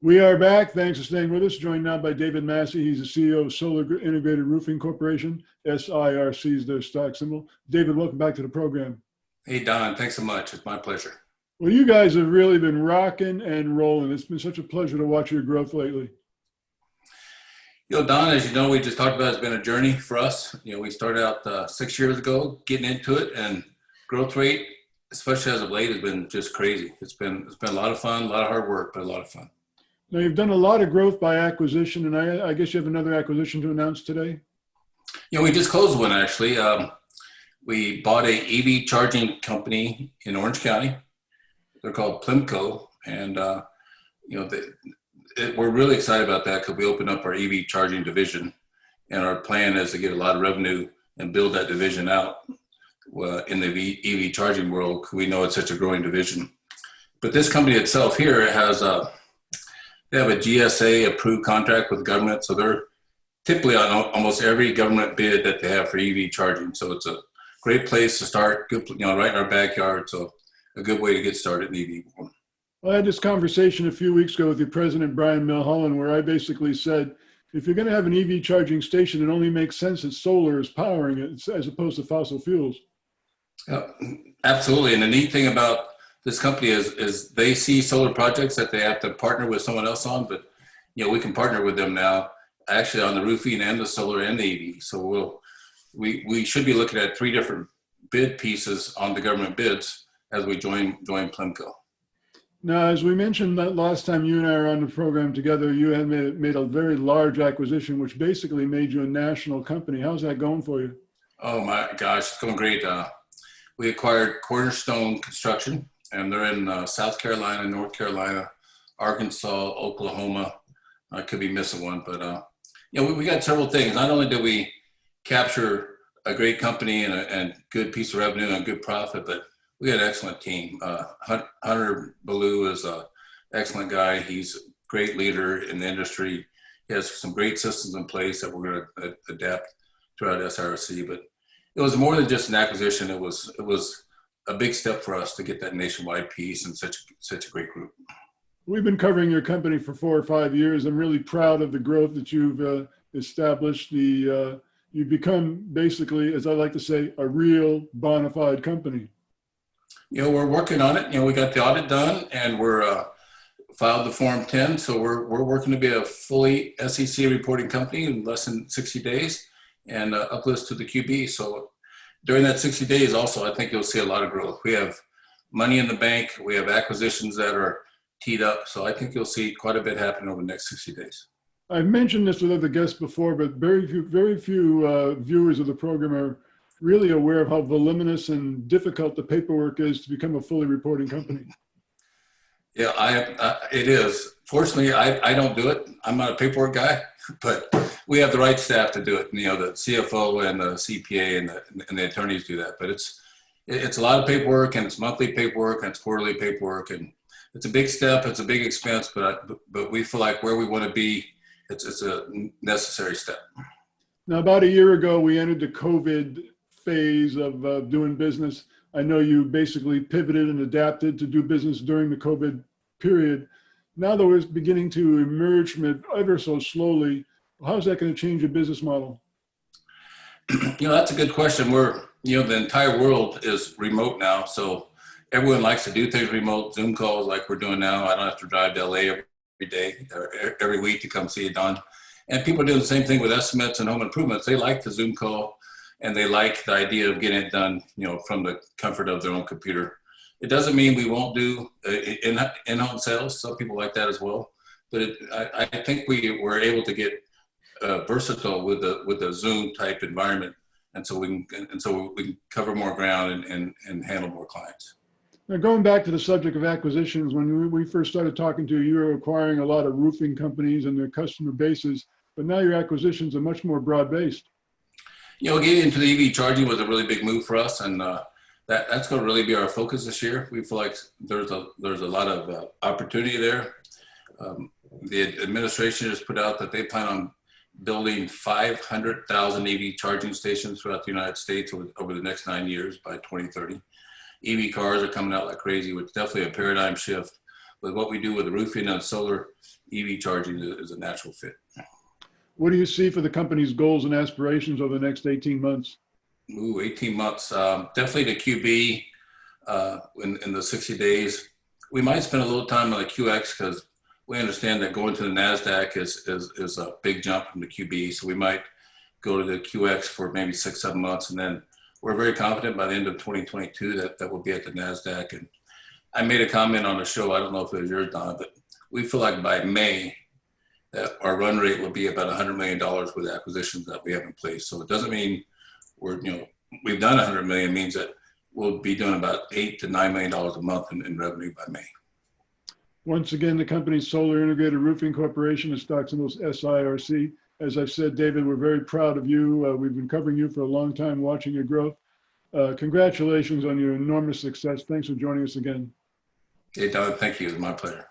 We are back. Thanks for staying with us. Joined now by David Massey. He's the CEO of Solar Integrated Roofing Corporation. SIRC is their stock symbol. David, welcome back to the program. Hey, Don, thanks so much. It's my pleasure. Well, you guys have really been rocking and rolling. It's been such a pleasure to watch your growth lately. Don, as you know, we just talked about, it's been a journey for us. We started out 6 years ago getting into it, and growth rate, especially as of late, has been just crazy. It's been a lot of fun, a lot of hard work, but a lot of fun. Now, you've done a lot of growth by acquisition, and I guess you have another acquisition to announce today? We just closed one, actually. We bought a EV charging company in Orange County. They're called Plimco, and we're really excited about that because we opened up our EV charging division, and our plan is to get a lot of revenue and build that division out in the EV charging world. We know it's such a growing division. But this company itself here has they have a GSA approved contract with the government, so they're typically on almost every government bid that they have for EV charging. So it's a great place to start, good, right in our backyard. So a good way to get started in EV. Well, I had this conversation a few weeks ago with your president, Brian Milholland, where I basically said, if you're going to have an EV charging station, it only makes sense that solar is powering it as opposed to fossil fuels. Absolutely. And the neat thing about this company is they see solar projects that they have to partner with someone else on, but we can partner with them now actually on the roofing and the solar and the EV. So we should be looking at 3 different bid pieces on the government bids as we join Plimco. Now, as we mentioned that last time you and I were on the program together, you had made a very large acquisition, which basically made you a national company. How's that going for you? Oh my gosh, it's going great. We acquired Cornerstone Construction, and they're in South Carolina, North Carolina, Arkansas, Oklahoma. I could be missing one, but we got several things. Not only did we capture a great company and good piece of revenue and good profit, but we had an excellent team. Hunter Ballou is an excellent guy. He's a great leader in the industry. He has some great systems in place that we're going to adapt throughout SIRC. But it was more than just an acquisition. It was a big step for us to get that nationwide piece and such a great group. We've been covering your company for 4 or 5 years. I'm really proud of the growth that you've established. You've become basically, as I like to say, a real bona fide company. We're working on it. We got the audit done, and we're filed the Form 10. So we're working to be a fully SEC reporting company in less than 60 days and uplist to the QB. So during that 60 days also, I think you'll see a lot of growth. We have money in the bank. We have acquisitions that are teed up. So I think you'll see quite a bit happen over the next 60 days. I've mentioned this with other guests before, but very few viewers of the program are really aware of how voluminous and difficult the paperwork is to become a fully reporting company. Yeah, it is. Fortunately, I don't do it. I'm not a paperwork guy, but we have the right staff to do it. The CFO and the CPA and the attorneys do that. But it's a lot of paperwork, and it's monthly paperwork, and it's quarterly paperwork, and it's a big step. It's a big expense, but we feel like where we want to be, it's a necessary step. Now, about a year ago, we entered the COVID phase of doing business. I know you basically pivoted and adapted to do business during the COVID period. Now that we're beginning to emerge from it ever so slowly, how's that going to change your business model? That's a good question. The entire world is remote now. So everyone likes to do things remote, Zoom calls like we're doing now. I don't have to drive to LA every day or every week to come see it done. And people are doing the same thing with estimates and home improvements. They like the Zoom call, and they like the idea of getting it done, from the comfort of their own computer. It doesn't mean we won't do in-home sales. Some people like that as well. But I think we were able to get versatile with the Zoom type environment, and so we can cover more ground and handle more clients. Now, going back to the subject of acquisitions, when we first started talking to you, you were acquiring a lot of roofing companies and their customer bases, but now your acquisitions are much more broad-based. Getting into the EV charging was a really big move for us, and that's going to really be our focus this year. We feel like there's a lot of opportunity there. The administration has put out that they plan on building 500,000 EV charging stations throughout the United States over the next 9 years by 2030. EV cars are coming out like crazy, which is definitely a paradigm shift. with what we do with the roofing and solar EV charging is a natural fit. What do you see for the company's goals and aspirations over the next 18 months? Ooh, 18 months. Definitely the QB in the 60 days. We might spend a little time on the QX because we understand that going to the NASDAQ is a big jump from the QB. So we might go to the QX for maybe 6-7 months. And then we're very confident by the end of 2022 that we'll be at the NASDAQ. And I made a comment on the show, I don't know if it was yours, Don, but we feel like by May that our run rate will be about $100 million with acquisitions that we have in place. So it doesn't mean we've done 100 million, means that we'll be doing about $8 to $9 million a month in revenue by May. Once again, the company's Solar Integrated Roofing Corporation is stock symbol SIRC. As I said, David, we're very proud of you. We've been covering you for a long time, watching your growth. Congratulations on your enormous success. Thanks for joining us again. Hey, Don, thank you. It was my pleasure.